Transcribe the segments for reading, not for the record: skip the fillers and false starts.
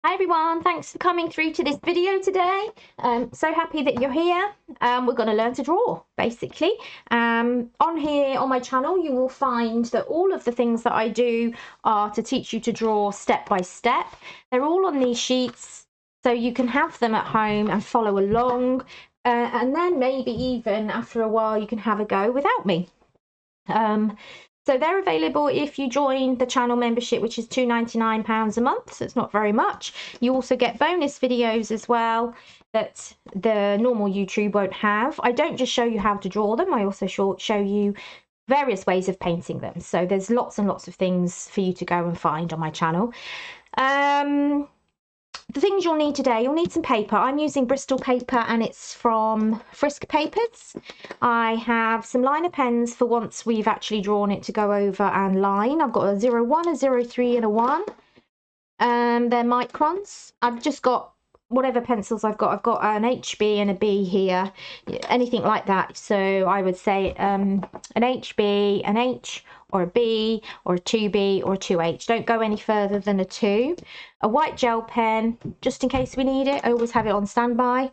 Hi everyone, thanks for coming through to this video today. So happy that you're here. We're going to learn to draw basically. On here on my channel you will find that all of the things that I do are to teach you to draw step by step. They're all on these sheets so you can have them at home and follow along, and then maybe even after a while you can have a go without me. So they're available if you join the channel membership, which is £2.99 a month, so it's not very much. You also get bonus videos as well that the normal YouTube won't have. I don't just show you how to draw them, I also show you various ways of painting them. So there's lots and lots of things for you to go and find on my channel. The things you'll need today, you'll need some paper. I'm using Bristol paper and it's from Frisk Papers. I have some liner pens for once we've actually drawn it to go over and line. I've got a 01, a 03 and a 1. They're microns. I've just got whatever pencils I've got. I've got an HB and a B here, anything like that. So I would say an HB, an H, or a B, or a 2B, or a 2H. Don't go any further than a 2. A white gel pen, just in case we need it. I always have it on standby.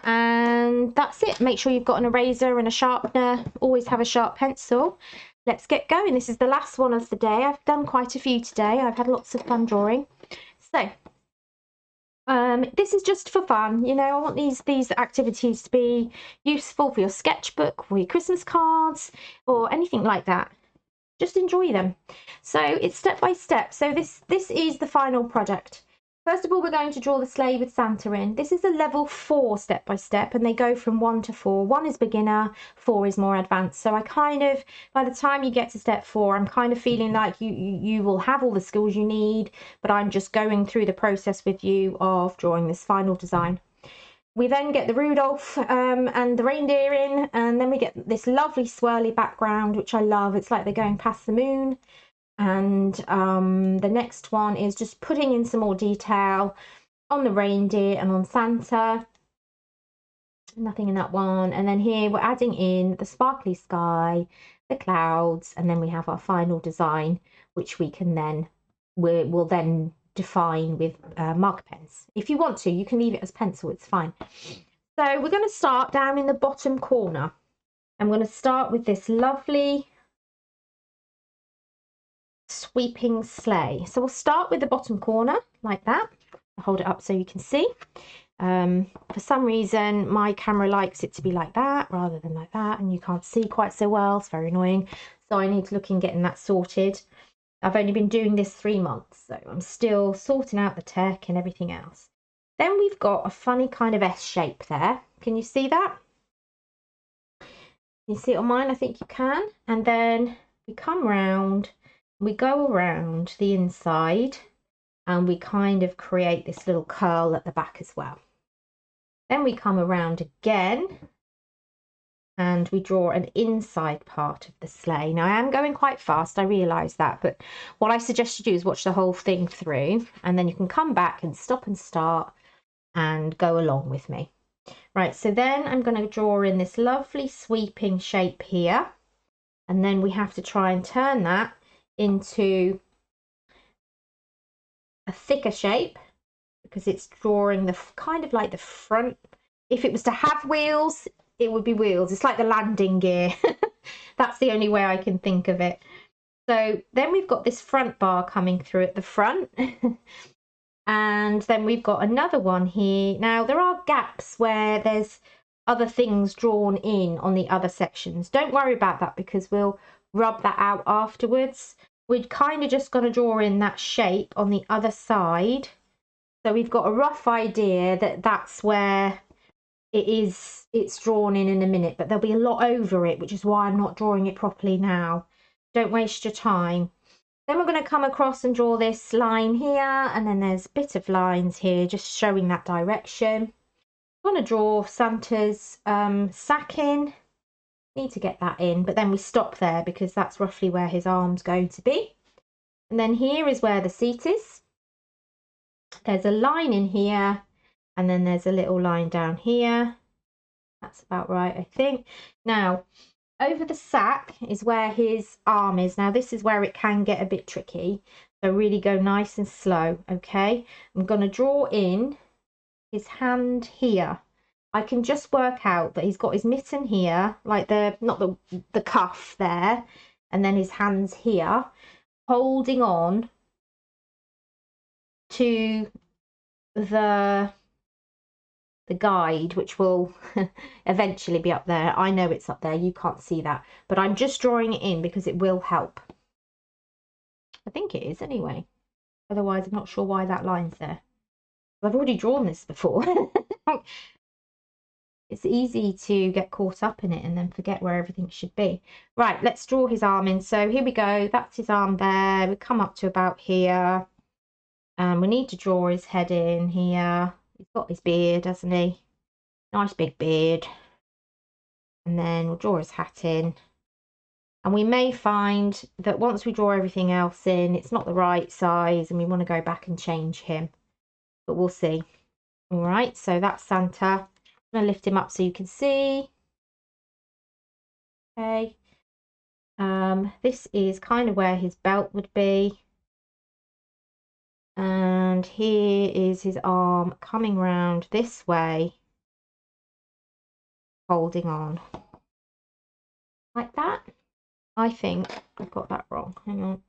And that's it. Make sure you've got an eraser and a sharpener. Always have a sharp pencil. Let's get going. This is the last one of the day. I've done quite a few today. I've had lots of fun drawing. So this is just for fun, you know. I want these activities to be useful for your sketchbook, for your Christmas cards, or anything like that. Just enjoy them. So it's step by step. So this is the final project. First of all, we're going to draw the sleigh with Santa in. This is a level 4 step by step, and they go from 1 to 4. 1 is beginner, 4 is more advanced. So I kind of, by the time you get to step 4, I'm kind of feeling like you will have all the skills you need, but I'm just going through the process with you of drawing this final design. We then get the Rudolph and the reindeer in, and then we get this lovely swirly background, which I love. It's like they're going past the moon. And the next one is just putting in some more detail on the reindeer and on Santa. Nothing in that one. And then here we're adding in the sparkly sky, the clouds, and then we have our final design, which we can then we'll then define with marker pens. If you want to, you can leave it as pencil, it's fine. So we're going to start down in the bottom corner. I'm going to start with this lovely sweeping sleigh. So we'll start with the bottom corner like that. I'll hold it up so you can see. For some reason my camera likes it to be like that rather than like that, and you can't see quite so well. It's very annoying, so I need to look in getting that sorted. I've only been doing this 3 months, so I'm still sorting out the tech and everything else. Then we've got a funny kind of S shape there. Can you see that? Can you see it on mine? I think you can. And then we come round, we go around the inside, and we kind of create this little curl at the back as well. Then we come around again and we draw an inside part of the sleigh. Now I am going quite fast, I realise that, but what I suggest you do is watch the whole thing through, and then you can come back and stop and start and go along with me. Right, so then I'm going to draw in this lovely sweeping shape here, and then we have to try and turn that into a thicker shape because it's drawing the kind of like the front. If it was to have wheels, it would be wheels. It's like the landing gear. That's the only way I can think of it. So then we've got this front bar coming through at the front. And then we've got another one here. Now there are gaps where there's other things drawn in on the other sections. Don't worry about that because we'll rub that out afterwards. We're kind of just going to draw in that shape on the other side. So we've got a rough idea that that's where it's drawn in a minute, but there'll be a lot over it, which is why I'm not drawing it properly now. Don't waste your time. Then we're going to come across and draw this line here, and then there's a bit of lines here just showing that direction. I'm going to draw Santa's sack in. Need to get that in, but then we stop there because that's roughly where his arm's going to be. And then here is where the seat is. There's a line in here, and then there's a little line down here. That's about right, I think. Now over the sack is where his arm is. Now this is where it can get a bit tricky, So really go nice and slow, okay? I'm going to draw in his hand here. I can just work out that he's got his mitten here, like not the cuff there, and then his hands here, holding on to the guide, which will eventually be up there. I know it's up there, you can't see that, but I'm just drawing it in because it will help. I think it is anyway. Otherwise, I'm not sure why that line's there. I've already drawn this before. It's easy to get caught up in it and then forget where everything should be. Right, let's draw his arm in. So here we go. That's his arm there. We come up to about here. And we need to draw his head in here. He's got his beard, hasn't he? Nice big beard. And then we'll draw his hat in. And we may find that once we draw everything else in, it's not the right size and we want to go back and change him. But we'll see. All right, so that's Santa. I'm going to lift him up so you can see. Okay. This is kind of where his belt would be. And here is his arm coming round this way, holding on. Like that. I think I've got that wrong. Hang on.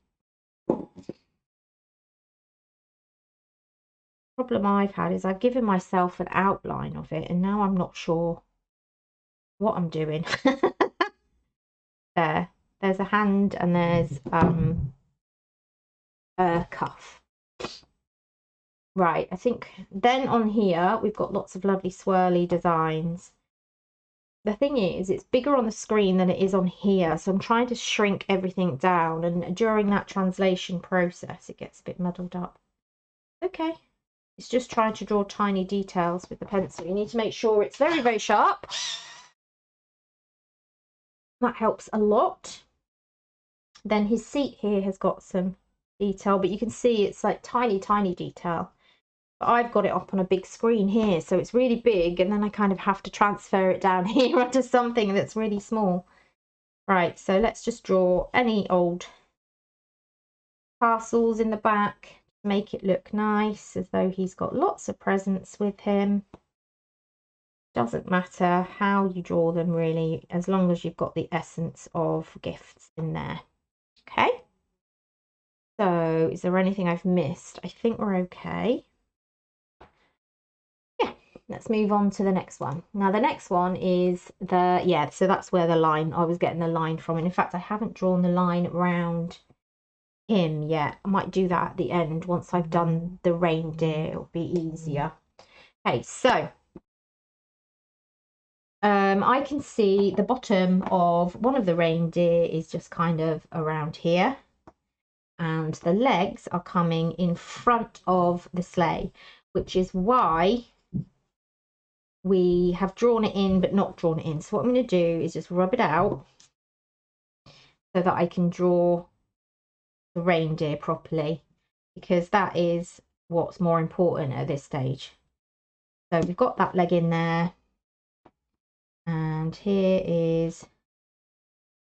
Problem I've had is I've given myself an outline of it and now I'm not sure what I'm doing. There's a hand and there's a cuff. Right, I think then on here we've got lots of lovely swirly designs. The thing is, it's bigger on the screen than it is on here, so I'm trying to shrink everything down, and during that translation process it gets a bit muddled up. Okay, it's just trying to draw tiny details with the pencil. You need to make sure it's very, very sharp. That helps a lot. Then his seat here has got some detail, but you can see it's like tiny, tiny detail. But I've got it up on a big screen here, so it's really big, and then I kind of have to transfer it down here onto something that's really small. Right, so let's just draw any old castles in the back, make it look nice, as though he's got lots of presents with him. Doesn't matter how you draw them really, as long as you've got the essence of gifts in there. Okay, so is there anything I've missed? I think we're okay. Yeah, let's move on to the next one. Now the next one is so that's where the line, I was getting the line from, and in fact I haven't drawn the line around him yet. I might do that at the end once I've done the reindeer, it'll be easier. Okay, so I can see the bottom of one of the reindeer is just kind of around here, and the legs are coming in front of the sleigh, which is why we have drawn it in but not drawn it in. So what I'm going to do is just rub it out so that I can draw the reindeer properly, because that is what's more important at this stage. So we've got that leg in there, and here is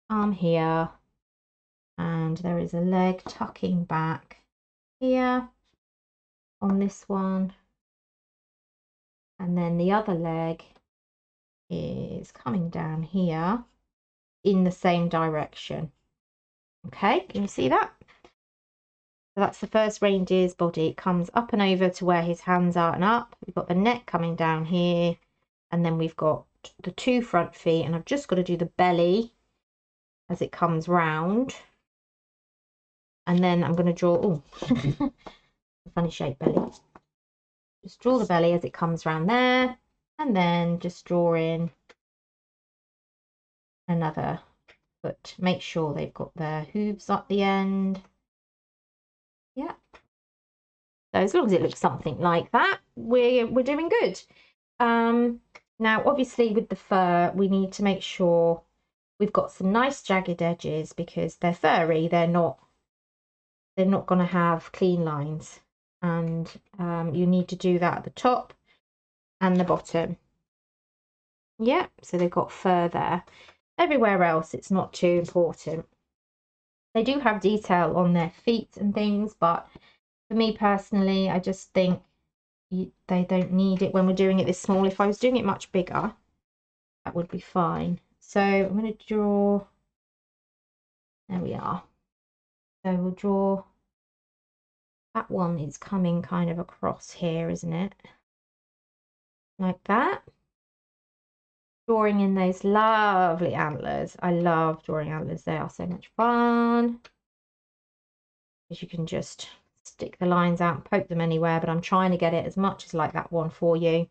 arm here, and there is a leg tucking back here on this one, and then the other leg is coming down here in the same direction. Okay, can you see that? So that's the first reindeer's body. It comes up and over to where his hands are and up. We've got the neck coming down here, and then we've got the two front feet, and I've just got to do the belly as it comes round, and then I'm going to draw a funny shaped belly. Just draw the belly as it comes round there, and then just draw in another foot. Make sure they've got their hooves at the end. Yeah, so as long as it looks something like that, we're doing good. Now obviously with the fur we need to make sure we've got some nice jagged edges, because they're furry, they're not going to have clean lines, and you need to do that at the top and the bottom. Yeah, so they've got fur there. Everywhere else it's not too important. They do have detail on their feet and things, but for me personally, I just think they don't need it when we're doing it this small. If I was doing it much bigger, that would be fine. So I'm going to draw, there we are. So we'll draw, that one is coming kind of across here, isn't it? Like that. Drawing in those lovely antlers. I love drawing antlers, they are so much fun. Because you can just stick the lines out and poke them anywhere, but I'm trying to get it as much as like that one for you.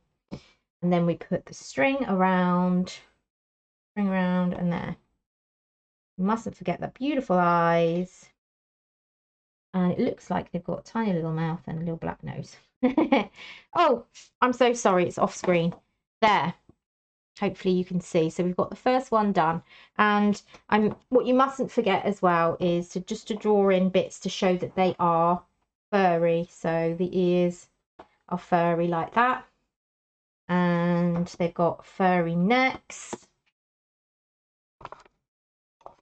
And then we put the string around, and there. You mustn't forget the beautiful eyes. And it looks like they've got a tiny little mouth and a little black nose. Oh, I'm so sorry, it's off screen. There. Hopefully you can see. So we've got the first one done, and what you mustn't forget as well is to draw in bits to show that they are furry. So the ears are furry like that, and they've got furry necks,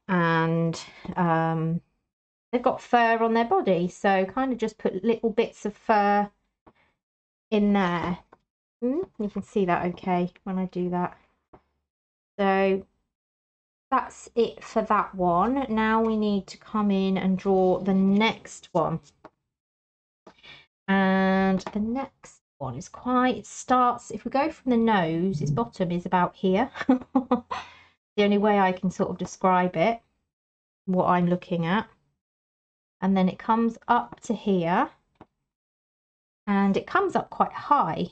and they've got fur on their body. So kind of just put little bits of fur in there. You can see that okay when I do that. So that's it for that one. Now we need to come in and draw the next one. And the next one is it starts, if we go from the nose, its bottom is about here. The only way I can sort of describe it, what I'm looking at. And then it comes up to here. And it comes up quite high.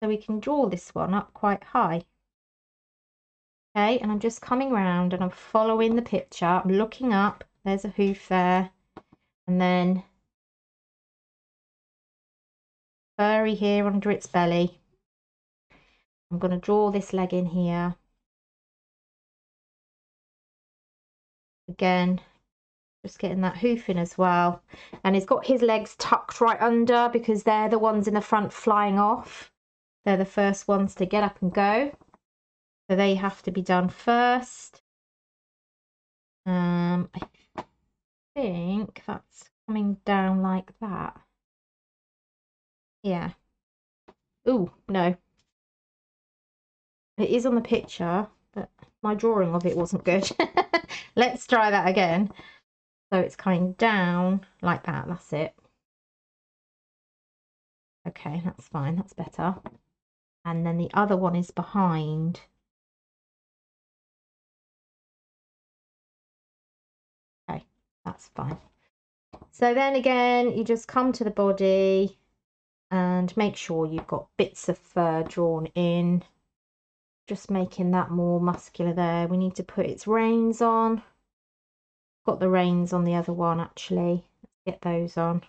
So we can draw this one up quite high. Okay, and I'm just coming round and I'm following the picture. I'm looking up. There's a hoof there. And then furry here under its belly. I'm going to draw this leg in here. Again, just getting that hoof in as well. And he's got his legs tucked right under because they're the ones in the front flying off. They're the first ones to get up and go. So they have to be done first. I think that's coming down like that. Yeah. Oh, no. It is on the picture, but my drawing of it wasn't good. Let's try that again. So it's coming down like that. That's it. Okay, that's fine. That's better. And then the other one is behind. Okay, that's fine. So then again, you just come to the body and make sure you've got bits of fur drawn in. Just making that more muscular there. We need to put its reins on. Got the reins on the other one actually. Let's get those on.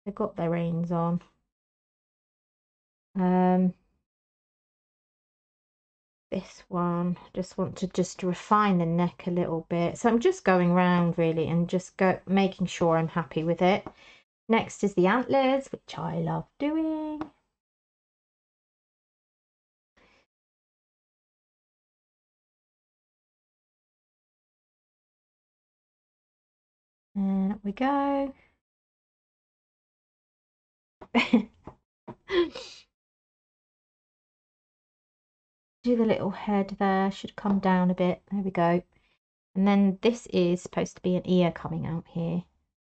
They've got their reins on. This one, just want to refine the neck a little bit. So I'm just going round really and just making sure I'm happy with it. Next is the antlers, which I love doing. And up we go. Do the little head there, should come down a bit. There we go. And then this is supposed to be an ear coming out here.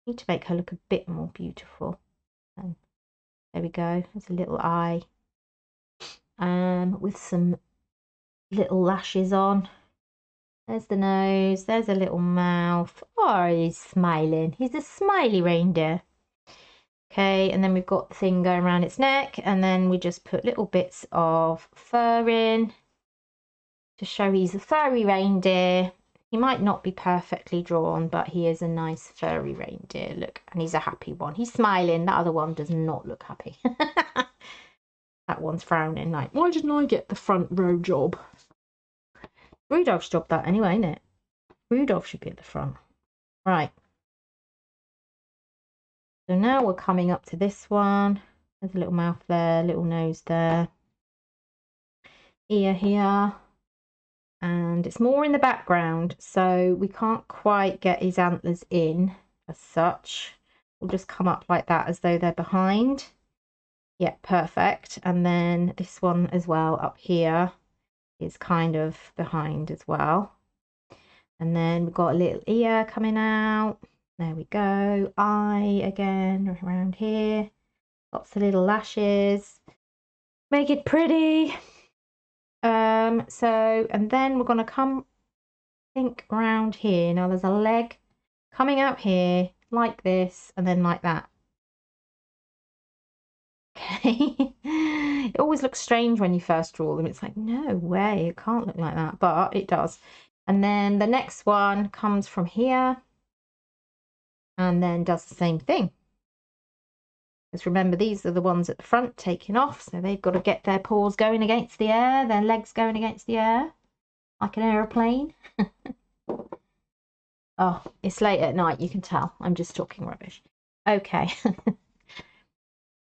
Need to make her look a bit more beautiful. And there we go. There's a little eye. With some little lashes on. There's the nose. There's a little mouth. Oh, he's smiling. He's a smiley reindeer. Okay, and then we've got the thing going around its neck, and then we just put little bits of fur in to show he's a furry reindeer. He might not be perfectly drawn, but he is a nice furry reindeer. Look, and he's a happy one. He's smiling. That other one does not look happy. That one's frowning like, why didn't I get the front row job? Rudolph's job that anyway, isn't it? Rudolph should be at the front. Right. So now we're coming up to this one. There's a little mouth there, little nose there. Ear here. and it's more in the background, so we can't quite get his antlers in as such. We'll just come up like that as though they're behind. Yeah, perfect. And then this one as well up here is kind of behind as well. And then we've got a little ear coming out. There we go. Eye again around here. Lots of little lashes. Make it pretty. And then we're going to come, I think, around here. Now there's a leg coming out here like this and then like that. Okay. It always looks strange when you first draw them. It's like, no way, it can't look like that, but it does. And then the next one comes from here and then does the same thing. Because remember, these are the ones at the front taking off, so they've got to get their paws going against the air, their legs going against the air, like an aeroplane. Oh, it's late at night, you can tell. I'm just talking rubbish. Okay.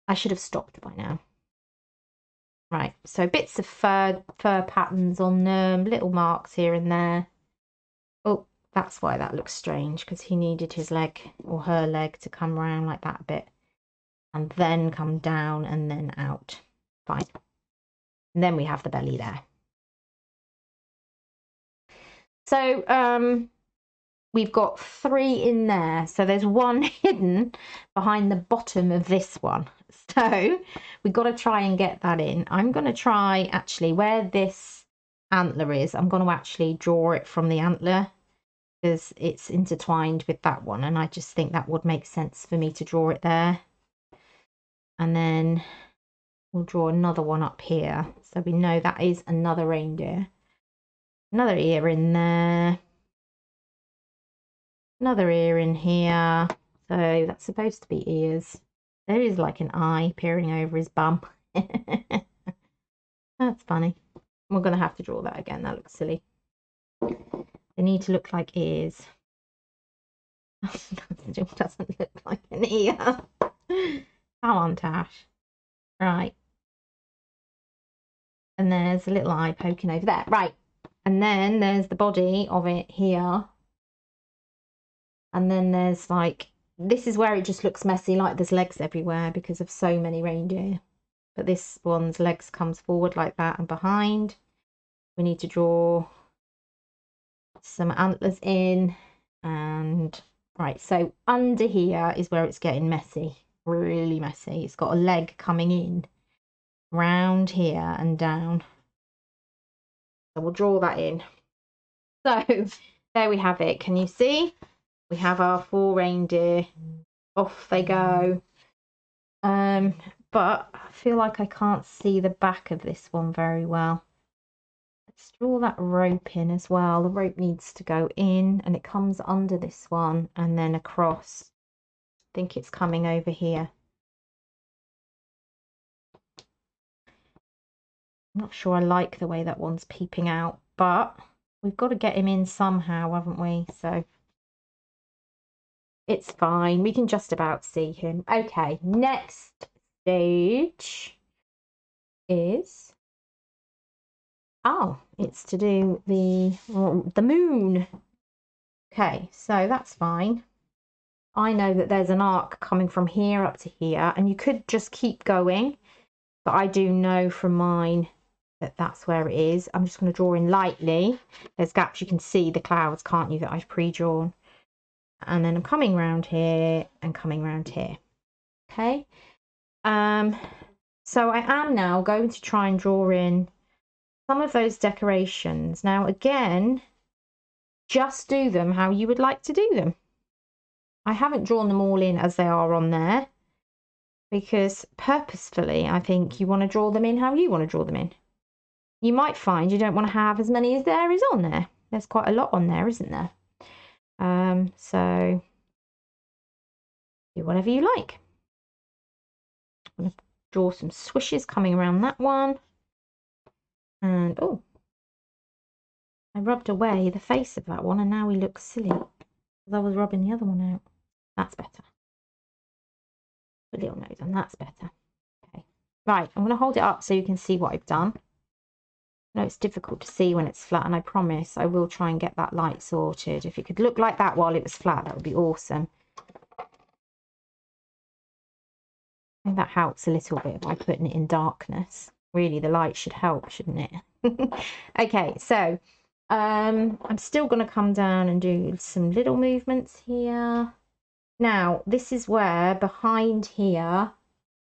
I should have stopped by now. Right, so bits of fur patterns on them, little marks here and there. Oh, that's why that looks strange, because he needed his leg or her leg to come around like that a bit. And then come down and then out. Fine. And then we have the belly there. So we've got 3 in there. So there's 1 hidden behind the bottom of this one. So we've got to try and get that in. I'm going to try actually where this antler is. I'm going to actually draw it from the antler because it's intertwined with that one. And I just think that would make sense for me to draw it there. And then we'll draw another one up here. So we know that is another reindeer. Another ear in there. Another ear in here. So that's supposed to be ears. There is like an eye peering over his bum. That's funny. We're going to have to draw that again. That looks silly. They need to look like ears. That still doesn't look like an ear. Come on, Tash. Right. And there's a little eye poking over there. Right. And then there's the body of it here. And then there's like, this is where it just looks messy, like there's legs everywhere because of so many reindeer. But this one's legs comes forward like that and behind. We need to draw some antlers in. And right, so under here is where it's getting messy. Really messy. It's got a leg coming in round here and down. So we'll draw that in. So there we have it. Can you see? We have our 4 reindeer. Off they go. But I feel like I can't see the back of this one very well. Let's draw that rope in as well. The rope needs to go in and it comes under this one and then across. I think it's coming over here. I'm not sure I like the way that one's peeping out, but we've got to get him in somehow, haven't we? So it's fine. We can just about see him. Okay, next stage is, oh, it's to do the moon. Okay, so that's fine. I know that there's an arc coming from here up to here, and you could just keep going, but I do know from mine that that's where it is. I'm just going to draw in lightly. There's gaps, you can see the clouds, can't you, that I've pre-drawn. And then I'm coming around here and coming around here. Okay. So I am now going to try and draw in some of those decorations. Now again, just do them how you would like to do them. I haven't drawn them all in as they are on there because purposefully I think you want to draw them in how you want to draw them in. You might find you don't want to have as many as there is on there. There's quite a lot on there, isn't there? So do whatever you like. I'm going to draw some swishes coming around that one. And oh, I rubbed away the face of that one and now he looks silly because I was rubbing the other one out. That's better. A little nose on, that's better. Okay, right, I'm going to hold it up so you can see what I've done. No, it's difficult to see when it's flat, and I promise I will try and get that light sorted. If it could look like that while it was flat, that would be awesome. I think that helps a little bit by putting it in darkness. Really, the light should help, shouldn't it? Okay, so I'm still going to come down and do some little movements here. Now, this is where behind here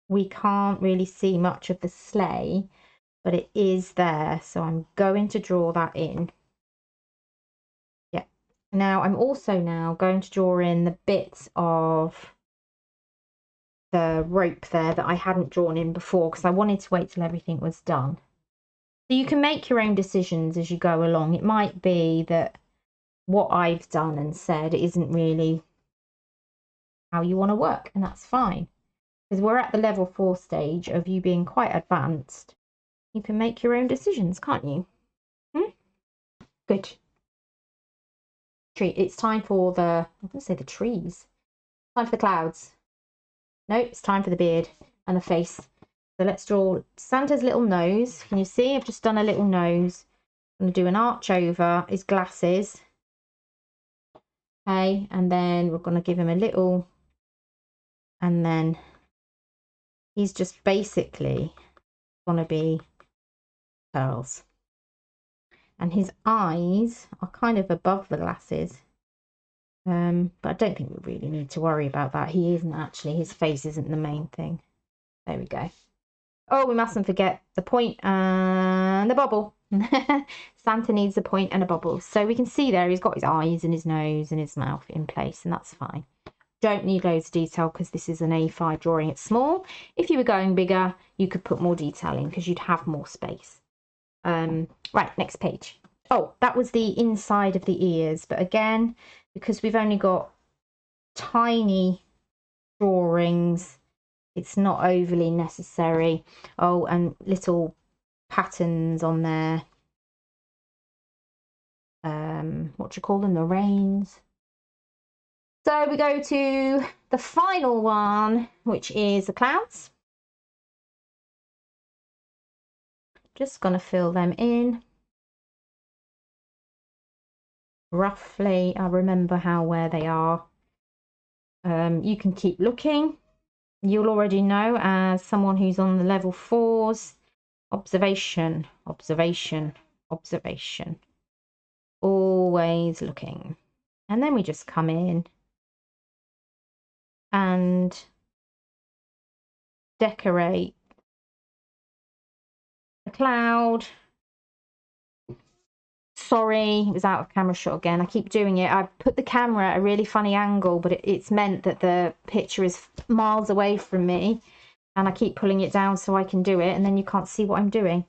we can't really see much of the sleigh, but it is there, so I'm going to draw that in. Yeah. Now I'm also now going to draw in the bits of the rope there that I hadn't drawn in before, because I wanted to wait till everything was done. So you can make your own decisions as you go along. It might be that what I've done and said isn't really how you want to work, and that's fine, because we're at the level 4 stage of you being quite advanced. You can make your own decisions, can't you? Good. It's time for the, I'm going to say the trees. Time for the clouds. No, it's time for the beard and the face. So let's draw Santa's little nose. Can you see? I've just done a little nose. I'm going to do an arch over his glasses. Okay, and then we're going to give him a little, and then he's just basically going to be curls. And his eyes are kind of above the glasses. But I don't think we really need to worry about that. He isn't actually, his face isn't the main thing. There we go. Oh, we mustn't forget the point and the bubble. Santa needs a point and a bubble. So we can see there he's got his eyes and his nose and his mouth in place, and that's fine. Don't need loads of detail because this is an A5 drawing. It's small. If you were going bigger, you could put more detail in because you'd have more space. Right, next page. Oh, that was the inside of the ears. But again, because we've only got tiny drawings, it's not overly necessary. Oh, and little patterns on there. What do you call them? The reins. So we go to the final one, which is the clouds. Just going to fill them in. Roughly, I remember where they are. You can keep looking. You'll already know, as someone who's on the level 4s, observation, observation, observation. Always looking. And then we just come in and decorate the cloud. Sorry, it was out of camera shot again. I keep doing it. I put the camera at a really funny angle, but it's meant that the picture is miles away from me, and I keep pulling it down so I can do it, and then you can't see what I'm doing.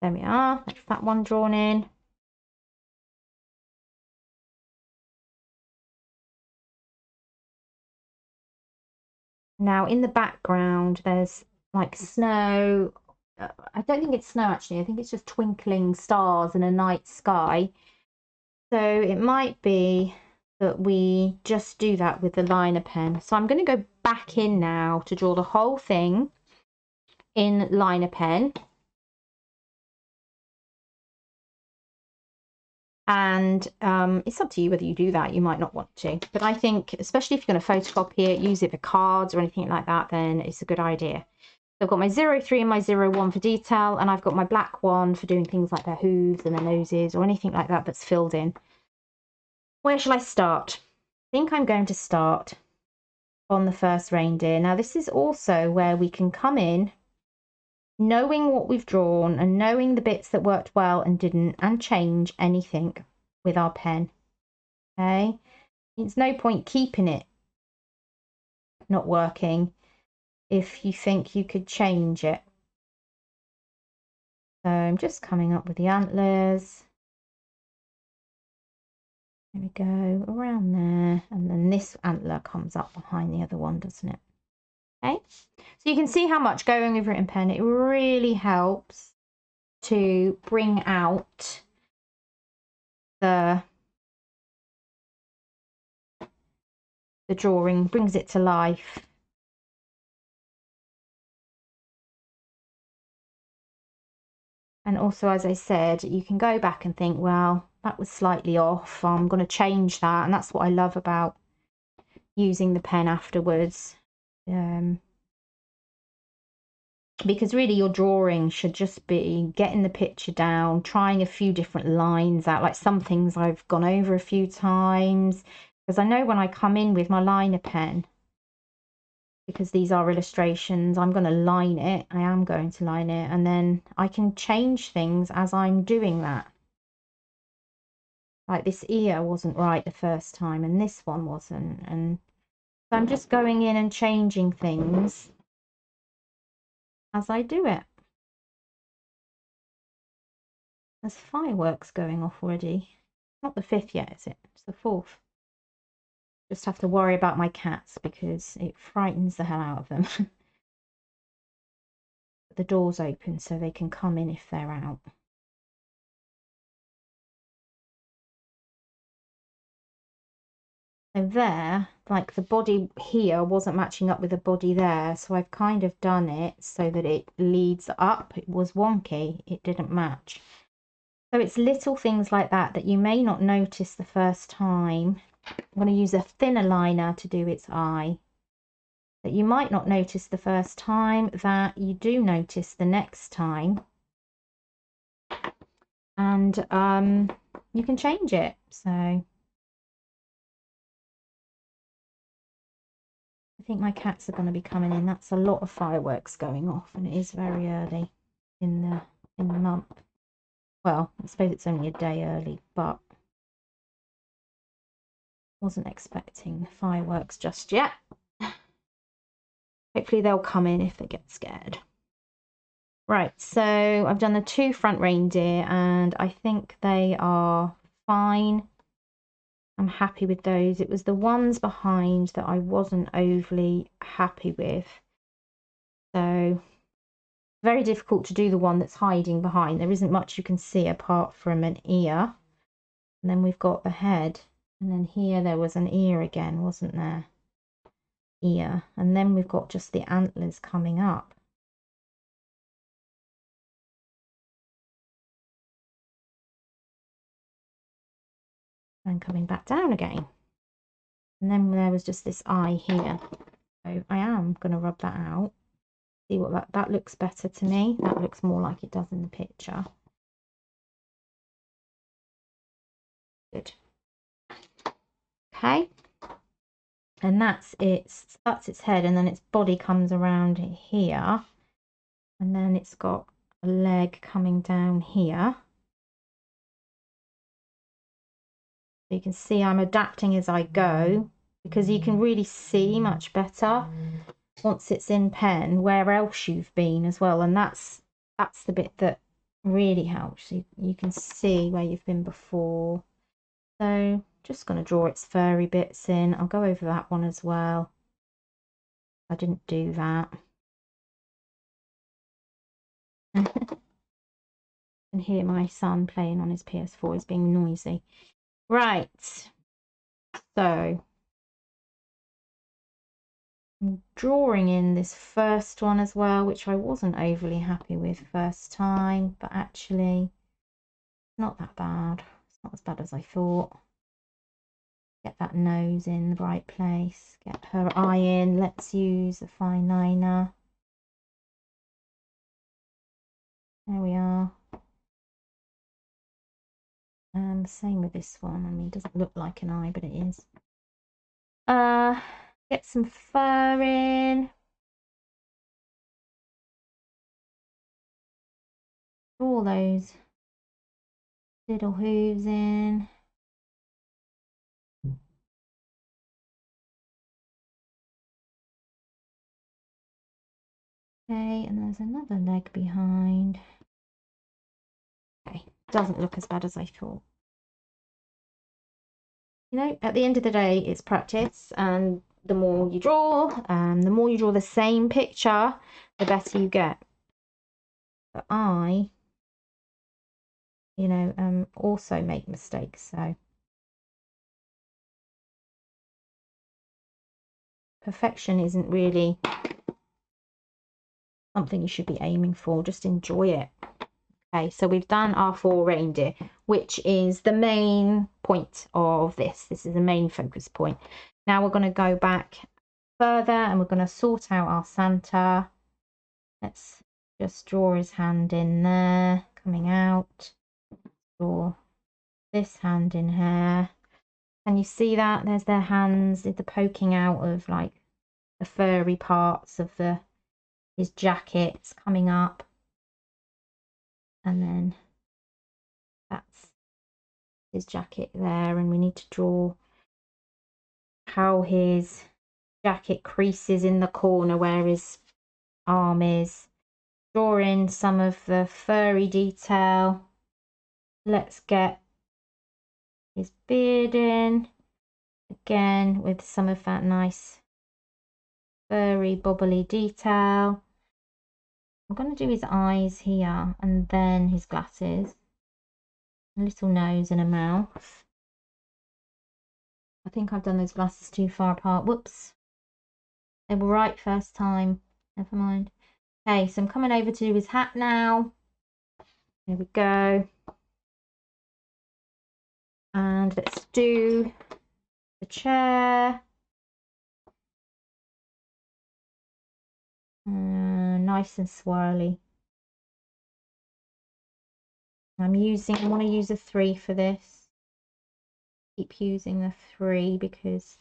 There we are. That's that one drawn in. Now in the background there's like snow. I don't think it's snow actually. I think it's just twinkling stars in a night sky. So it might be that we just do that with the liner pen. So I'm going to go back in now to draw the whole thing in liner pen. And it's up to you whether you do that. You might not want to, but I think, especially if you're going to photocopy it, use it for cards or anything like that, then it's a good idea. So I've got my 03 and my 01 for detail, and I've got my black one for doing things like their hooves and their noses or anything like that that's filled in. Where shall I start? I think I'm going to start on the first reindeer. Now this is also where we can come in knowing what we've drawn and knowing the bits that worked well and didn't, and change anything with our pen. Okay, it's no point keeping it not working if you think you could change it. So I'm just coming up with the antlers. There we go, around there, and then this antler comes up behind the other one, doesn't it? Okay, so you can see how much going over it in pen, it really helps to bring out the drawing, brings it to life. And also, as I said, you can go back and think, well, that was slightly off, I'm going to change that. And that's what I love about using the pen afterwards. Because really your drawing should just be getting the picture down, trying a few different lines out. Like some things I've gone over a few times, because I know when I come in with my liner pen, because these are illustrations, I'm going to line it. I am going to line it, and then I can change things as I'm doing that. Like this ear wasn't right the first time, and this one wasn't, and so I'm just going in and changing things as I do it. There's fireworks going off already. Not the 5th yet, is it? It's the 4th. Just have to worry about my cats because it frightens the hell out of them. The door's open so they can come in if they're out. So there, like the body here wasn't matching up with the body there, so I've kind of done it so that it leads up. It was wonky, it didn't match. So it's little things like that that you may not notice the first time. I'm going to use a thinner liner to do its eye. That you might not notice the first time, that you do notice the next time. And you can change it. So I think my cats are going to be coming in. That's a lot of fireworks going off, and it is very early in the month. Well, I suppose it's only a day early, but wasn't expecting fireworks just yet. Hopefully they'll come in if they get scared. Right, so I've done the 2 front reindeer and I think they are fine. I'm happy with those. It was the ones behind that I wasn't overly happy with. So very difficult to do the one that's hiding behind. There isn't much you can see apart from an ear. And then we've got the head. And then here there was an ear again, wasn't there? Ear. And then we've got just the antlers coming up. And coming back down again. And then there was just this eye here. So I am going to rub that out. See what that looks better to me. That looks more like it does in the picture. Good. Okay. And that's its head, and then its body comes around here. And then it's got a leg coming down here. So you can see I'm adapting as I go, because you can really see much better once it's in pen where else you've been as well, and that's the bit that really helps. You can see where you've been before. So just going to draw its furry bits in. I'll go over that one as well. I didn't do that. And hear my son playing on his PS4. He's being noisy. Right, so I'm drawing in this first one as well, which I wasn't overly happy with first time, but actually not that bad. It's not as bad as I thought. Get that nose in the right place, get her eye in. Let's use a fine liner. There we are. Same with this one. I mean, it doesn't look like an eye, but it is. Get some fur in. All those little hooves in. Okay, and there's another leg behind. Okay, doesn't look as bad as I thought. You know, at the end of the day, it's practice, and the more you draw the same picture, the better you get. But I, you know, also make mistakes, so perfection isn't really something you should be aiming for. Just enjoy it. Okay, so we've done our 4 reindeer, which is the main point of this. This is the main focus point. Now we're going to go back further and we're going to sort out our Santa. Let's just draw his hand in there, coming out. Draw this hand in here. Can you see that? There's their hands, they're poking out of like the furry parts of his jacket. It's coming up. And then that's his jacket there, and we need to draw how his jacket creases in the corner where his arm is. Draw in some of the furry detail. Let's get his beard in again with some of that nice furry bobbly detail. I'm going to do his eyes here and then his glasses, a little nose and a mouth. I think I've done those glasses too far apart. Whoops. They were right first time. Never mind. Okay, so I'm coming over to his hat now. There we go. And let's do the chair. Nice and swirly. I want to use a 3 for this. Keep using the 3 because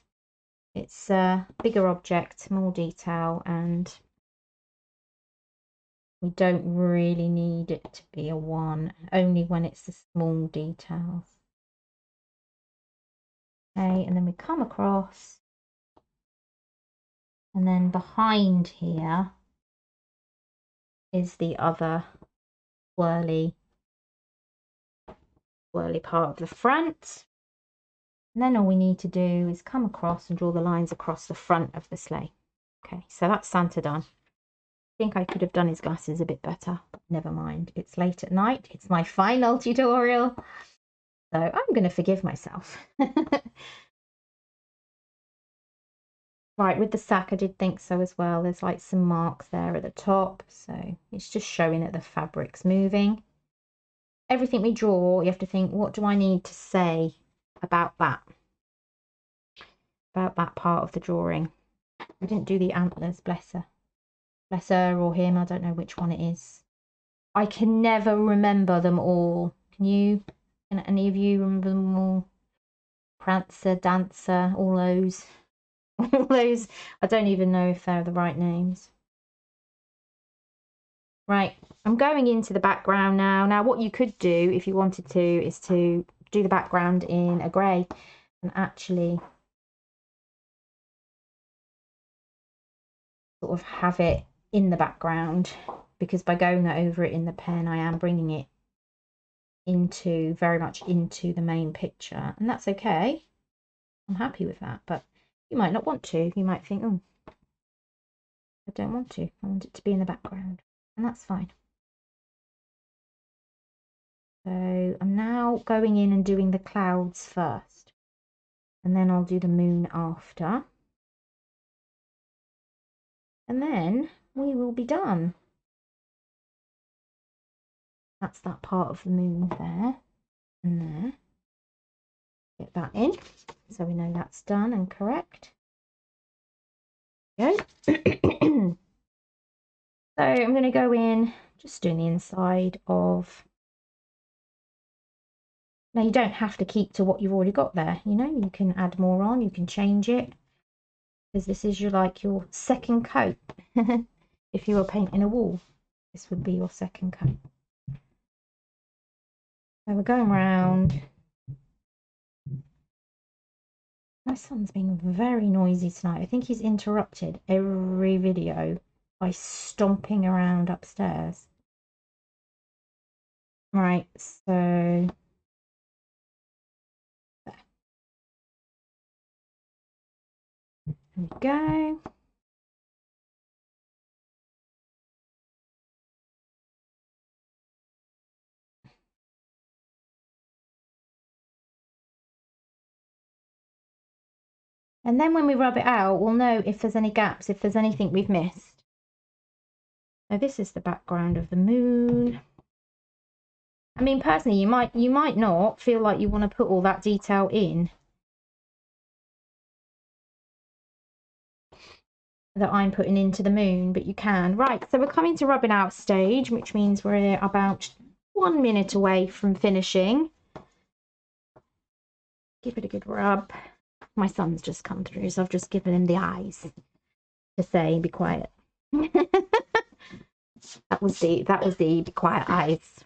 it's a bigger object, more detail, and we don't really need it to be a 1, only when it's the small details. Okay, and then we come across, and then behind here is the other swirly part of the front. And then all we need to do is come across and draw the lines across the front of the sleigh. Okay, so that's Santa done. I think I could have done his glasses a bit better, but never mind. It's late at night. It's my final tutorial. So I'm going to forgive myself. Right, with the sack, I did think so as well. There's like some marks there at the top. So it's just showing that the fabric's moving. Everything we draw, you have to think, what do I need to say about that? About that part of the drawing. I didn't do the antlers, bless her. Bless her or him, I don't know which one it is. I can never remember them all. Can any of you remember them all? Prancer, Dancer, all those. All those. I don't even know if they're the right names. Right, I'm going into the background now. Now what you could do if you wanted to is to do the background in a grey and actually sort of have it in the background, because by going over it in the pen I am bringing it very much into the main picture, and that's okay. I'm happy with that, but you might not want to. You might think, oh, I don't want to. I want it to be in the background, and that's fine. So I'm now going in and doing the clouds first, and then I'll do the moon after, and then we will be done. That's that part of the moon there and there. Get that in so we know that's done and correct. Go. So I'm going to go in just doing the inside of. Now you don't have to keep to what you've already got there, you know, you can add more on, you can change it, because this is your second coat. If you were painting a wall, this would be your second coat. So we're going round. My son's being very noisy tonight. I think he's interrupted every video by stomping around upstairs. Right, so there. There we go. And then when we rub it out, we'll know if there's any gaps, if there's anything we've missed. Now this is the background of the moon. I mean, personally, you might not feel like you want to put all that detail in that I'm putting into the moon, but you can. Right, so we're coming to rubbing out stage, which means we're about 1 minute away from finishing. Give it a good rub. My son's just come through, so I've just given him the eyes to say, be quiet. that was the be quiet eyes.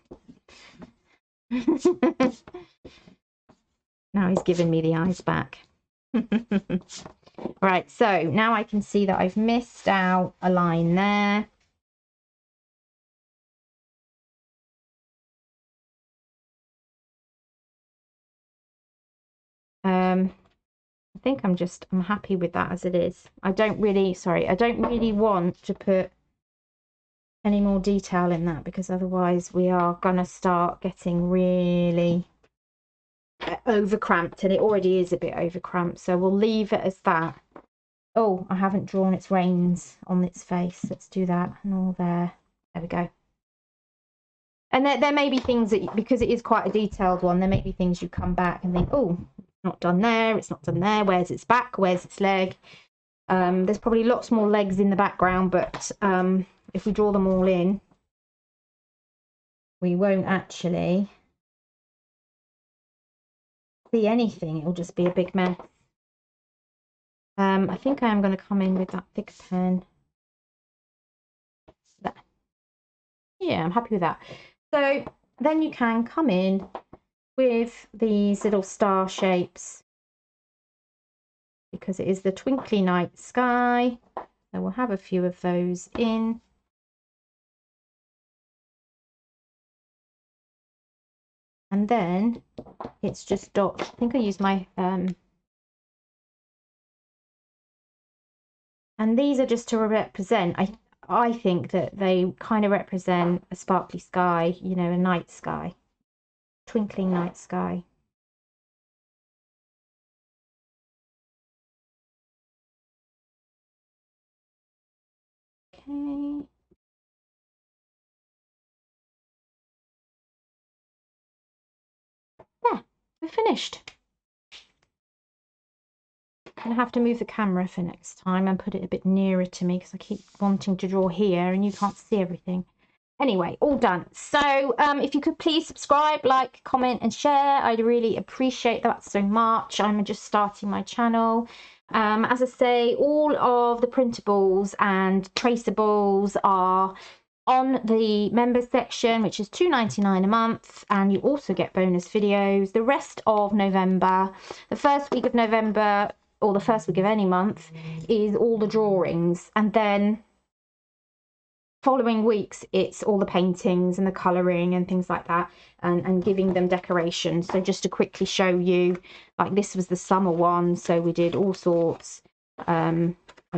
Now he's giving me the eyes back. Right, so now I can see that I've missed out a line there. I think I'm happy with that as it is. I don't really want to put any more detail in that, because otherwise we are gonna start getting really over cramped, and it already is a bit over cramped, so we'll leave it as that. Oh, I haven't drawn its reins on its face. Let's do that. And all there we go. And there may be things that, because it is quite a detailed one, there may be things you come back and think, oh, not done there, it's not done there, where's its back, where's its leg? There's probably lots more legs in the background, but if we draw them all in, we won't actually see anything. It will just be a big mess. I think I am going to come in with that thick pen. There. Yeah, I'm happy with that. So then you can come in with these little star shapes, because it is the twinkly night sky. So we'll have a few of those in. And then it's just dots. I think I use my and these are just to represent, I think that they kind of represent a sparkly sky, you know, a night sky, twinkling night sky. Okay. Yeah, we're finished. I'm going to have to move the camera for next time and put it a bit nearer to me, because I keep wanting to draw here and you can't see everything. Anyway, all done. So if you could please subscribe, like, comment and share, I'd really appreciate that so much. I'm just starting my channel. As I say, all of the printables and traceables are on the members section, which is £2.99 a month, and you also get bonus videos the rest of November. The first week of November, or the first week of any month, is all the drawings, and then following weeks it's all the paintings and the colouring and things like that, and giving them decorations. So just to quickly show you, like this was the summer one, so we did all sorts of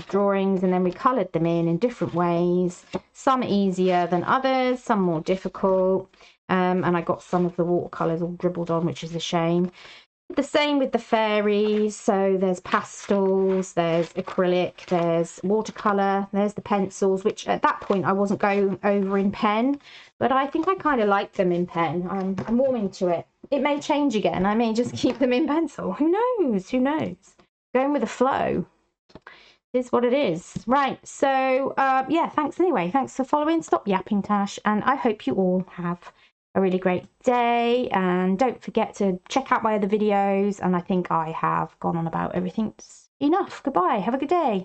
drawings, and then we coloured them in different ways, some easier than others, some more difficult, and I got some of the watercolours all dribbled on, which is a shame. The same with the fairies. So there's pastels, there's acrylic, there's watercolour, there's the pencils, which at that point I wasn't going over in pen, but I think I kind of like them in pen. I'm warming to it. It may change again. I may just keep them in pencil. Who knows? Who knows? Going with the flow is what it is. Right, so yeah, thanks anyway. Thanks for following. Stop yapping, Tash, and I hope you all have a really great day, and don't forget to check out my other videos, and I think I have gone on about everything enough. Goodbye, have a good day.